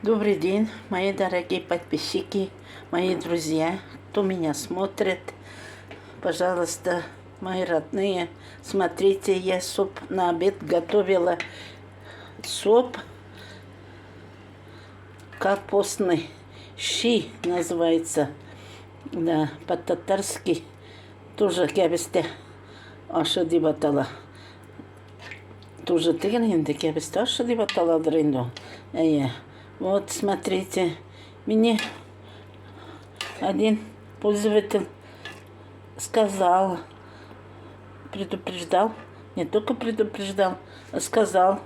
Добрый день, мои дорогие подписчики, мои друзья, кто меня смотрит. Пожалуйста, мои родные, смотрите, я суп на обед готовила. Суп капустный, щи называется, да, по-татарски. Тоже кебесте ашы деп атала. Тоже тегенде кебесте ашы деп аталадыр енді. Вот, смотрите, мне один пользователь сказал, предупреждал, не только предупреждал, а сказал,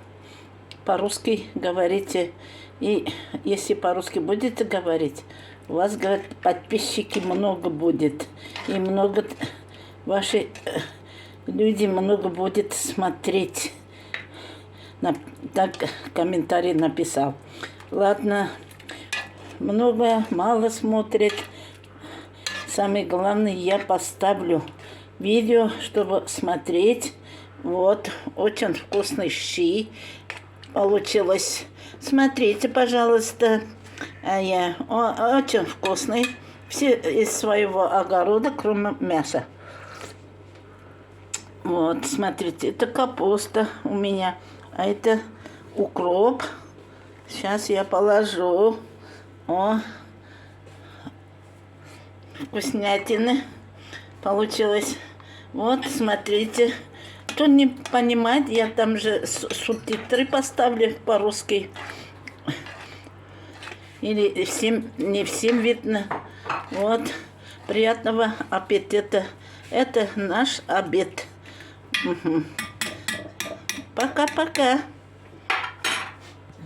по-русски говорите. И если по-русски будете говорить, у вас, говорят, подписчики много будет. И много ваши люди много будет смотреть. Так комментарий написал. Ладно, много, мало смотрит. Самое главное, я поставлю видео, чтобы смотреть. Вот, очень вкусный щи получилось. Смотрите, пожалуйста. Очень вкусный. Все из своего огорода, кроме мяса. Вот, смотрите, это капуста у меня, а это укроп. Сейчас я положу. О, вкуснятины получилось. Вот, смотрите. Кто не понимает, я там же субтитры поставлю по-русски. Или всем, не всем видно. Вот, приятного аппетита. Это наш обед. Пока-пока.